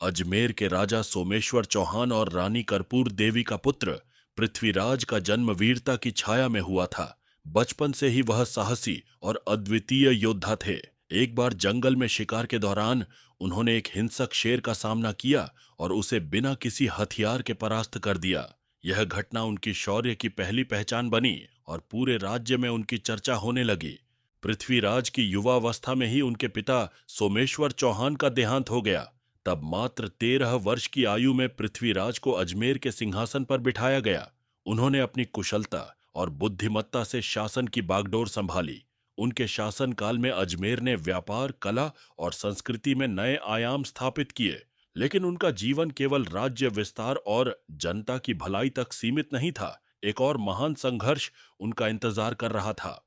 अजमेर के राजा सोमेश्वर चौहान और रानी कर्पूर देवी का पुत्र पृथ्वीराज का जन्म वीरता की छाया में हुआ था। बचपन से ही वह साहसी और अद्वितीय योद्धा थे। एक बार जंगल में शिकार के दौरान उन्होंने एक हिंसक शेर का सामना किया और उसे बिना किसी हथियार के परास्त कर दिया। यह घटना उनकी शौर्य की पहली पहचान बनी और पूरे राज्य में उनकी चर्चा होने लगी। पृथ्वीराज की युवावस्था में ही उनके पिता सोमेश्वर चौहान का देहांत हो गया। तब मात्र 13 वर्ष की आयु में पृथ्वीराज को अजमेर के सिंहासन पर बिठाया गया। उन्होंने अपनी कुशलता और बुद्धिमत्ता से शासन की बागडोर संभाली। उनके शासनकाल में अजमेर ने व्यापार, कला और संस्कृति में नए आयाम स्थापित किए। लेकिन उनका जीवन केवल राज्य विस्तार और जनता की भलाई तक सीमित नहीं था। एक और महान संघर्ष उनका इंतजार कर रहा था।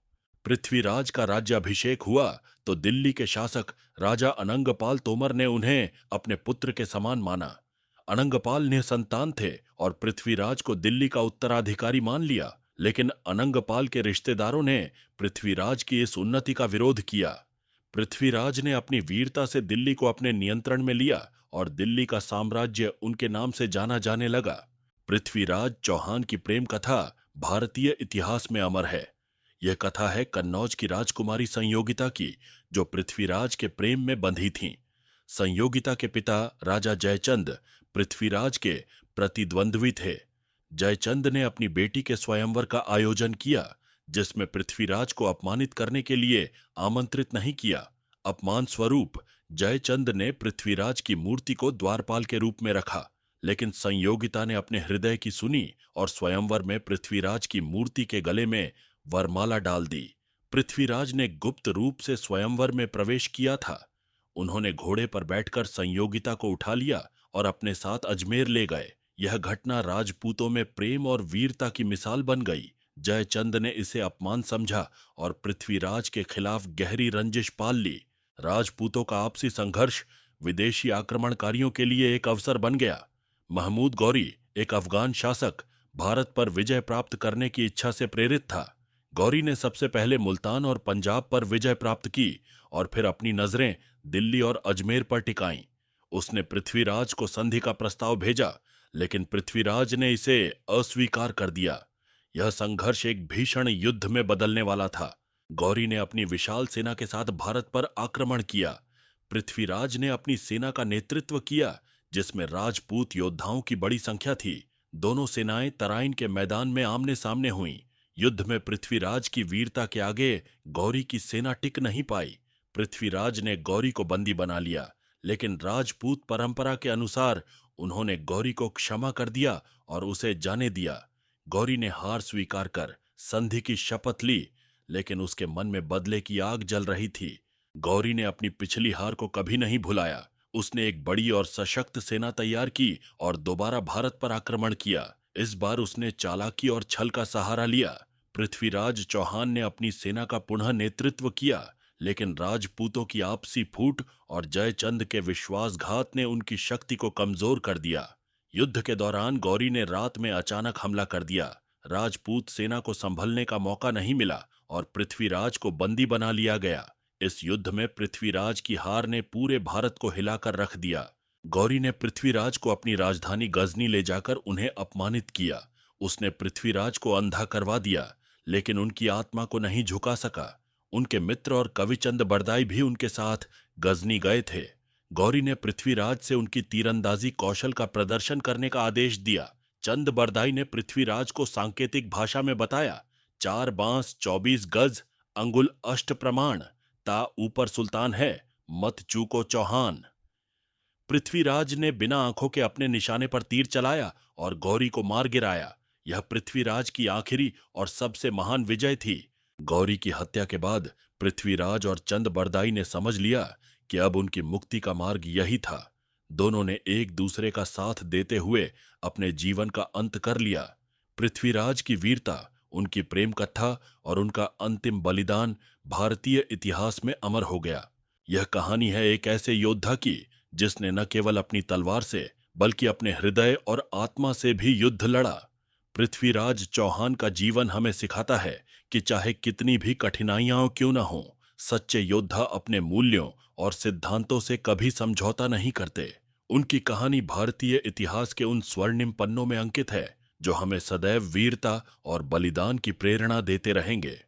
पृथ्वीराज का राज्याभिषेक हुआ तो दिल्ली के शासक राजा अनंगपाल तोमर ने उन्हें अपने पुत्र के समान माना। अनंगपाल निसंतान थे और पृथ्वीराज को दिल्ली का उत्तराधिकारी मान लिया। लेकिन अनंगपाल के रिश्तेदारों ने पृथ्वीराज की इस उन्नति का विरोध किया। पृथ्वीराज ने अपनी वीरता से दिल्ली को अपने नियंत्रण में लिया और दिल्ली का साम्राज्य उनके नाम से जाना जाने लगा। पृथ्वीराज चौहान की प्रेम कथा भारतीय इतिहास में अमर है। यह कथा है कन्नौज की राजकुमारी संयोगिता की, जो पृथ्वीराज के प्रेम में बंधी थीं। संयोगिता के पिता राजा जयचंद पृथ्वीराज के प्रतिद्वंद्वी थे। जयचंद ने अपनी बेटी के स्वयंवर का आयोजन किया, जिसमें पृथ्वीराज को अपमानित करने के लिए आमंत्रित नहीं किया। अपमान स्वरूप जयचंद ने पृथ्वीराज की मूर्ति को द्वारपाल के रूप में रखा। लेकिन संयोगिता ने अपने हृदय की सुनी और स्वयंवर में पृथ्वीराज की मूर्ति के गले में वरमाला डाल दी। पृथ्वीराज ने गुप्त रूप से स्वयंवर में प्रवेश किया था। उन्होंने घोड़े पर बैठकर संयोगिता को उठा लिया और अपने साथ अजमेर ले गए। यह घटना राजपूतों में प्रेम और वीरता की मिसाल बन गई। जयचंद ने इसे अपमान समझा और पृथ्वीराज के खिलाफ गहरी रंजिश पाल ली। राजपूतों का आपसी संघर्ष विदेशी आक्रमणकारियों के लिए एक अवसर बन गया। महमूद गौरी, एक अफगान शासक, भारत पर विजय प्राप्त करने की इच्छा से प्रेरित था। गौरी ने सबसे पहले मुल्तान और पंजाब पर विजय प्राप्त की और फिर अपनी नजरें दिल्ली और अजमेर पर टिकाईं। उसने पृथ्वीराज को संधि का प्रस्ताव भेजा, लेकिन पृथ्वीराज ने इसे अस्वीकार कर दिया। यह संघर्ष एक भीषण युद्ध में बदलने वाला था। गौरी ने अपनी विशाल सेना के साथ भारत पर आक्रमण किया। पृथ्वीराज ने अपनी सेना का नेतृत्व किया, जिसमें राजपूत योद्धाओं की बड़ी संख्या थी। दोनों सेनाएं तराइन के मैदान में आमने सामने हुईं। युद्ध में पृथ्वीराज की वीरता के आगे गौरी की सेना टिक नहीं पाई। पृथ्वीराज ने गौरी को बंदी बना लिया, लेकिन राजपूत परंपरा के अनुसार उन्होंने गौरी को क्षमा कर दिया और उसे जाने दिया। गौरी ने हार स्वीकार कर संधि की शपथ ली, लेकिन उसके मन में बदले की आग जल रही थी। गौरी ने अपनी पिछली हार को कभी नहीं भुलाया। उसने एक बड़ी और सशक्त सेना तैयार की और दोबारा भारत पर आक्रमण किया। इस बार उसने चालाकी और छल का सहारा लिया। पृथ्वीराज चौहान ने अपनी सेना का पुनः नेतृत्व किया, लेकिन राजपूतों की आपसी फूट और जयचंद के विश्वासघात ने उनकी शक्ति को कमजोर कर दिया। युद्ध के दौरान गौरी ने रात में अचानक हमला कर दिया। राजपूत सेना को संभलने का मौका नहीं मिला और पृथ्वीराज को बंदी बना लिया गया। इस युद्ध में पृथ्वीराज की हार ने पूरे भारत को हिलाकर रख दिया। गौरी ने पृथ्वीराज को अपनी राजधानी गजनी ले जाकर उन्हें अपमानित किया। उसने पृथ्वीराज को अंधा करवा दिया, लेकिन उनकी आत्मा को नहीं झुका सका। उनके मित्र और कविचंद बरदाई भी उनके साथ गजनी गए थे। गौरी ने पृथ्वीराज से उनकी तीरंदाजी कौशल का प्रदर्शन करने का आदेश दिया। चंद बरदाई ने पृथ्वीराज को सांकेतिक भाषा में बताया, 4 बांस 24 गज अंगुल अष्ट प्रमाण, ता ऊपर सुल्तान है, मत चूको चौहान। पृथ्वीराज ने बिना आंखों के अपने निशाने पर तीर चलाया और गौरी को मार गिराया। यह पृथ्वीराज की आखिरी और सबसे महान विजय थी। गौरी की हत्या के बाद पृथ्वीराज और चंद बरदाई ने समझ लिया कि अब उनकी मुक्ति का मार्ग यही था। दोनों ने एक दूसरे का साथ देते हुए अपने जीवन का अंत कर लिया। पृथ्वीराज की वीरता, उनकी प्रेम कथा और उनका अंतिम बलिदान भारतीय इतिहास में अमर हो गया। यह कहानी है एक ऐसे योद्धा की जिसने न केवल अपनी तलवार से बल्कि अपने हृदय और आत्मा से भी युद्ध लड़ा। पृथ्वीराज चौहान का जीवन हमें सिखाता है कि चाहे कितनी भी कठिनाइयां क्यों न हों, सच्चे योद्धा अपने मूल्यों और सिद्धांतों से कभी समझौता नहीं करते। उनकी कहानी भारतीय इतिहास के उन स्वर्णिम पन्नों में अंकित है जो हमें सदैव वीरता और बलिदान की प्रेरणा देते रहेंगे।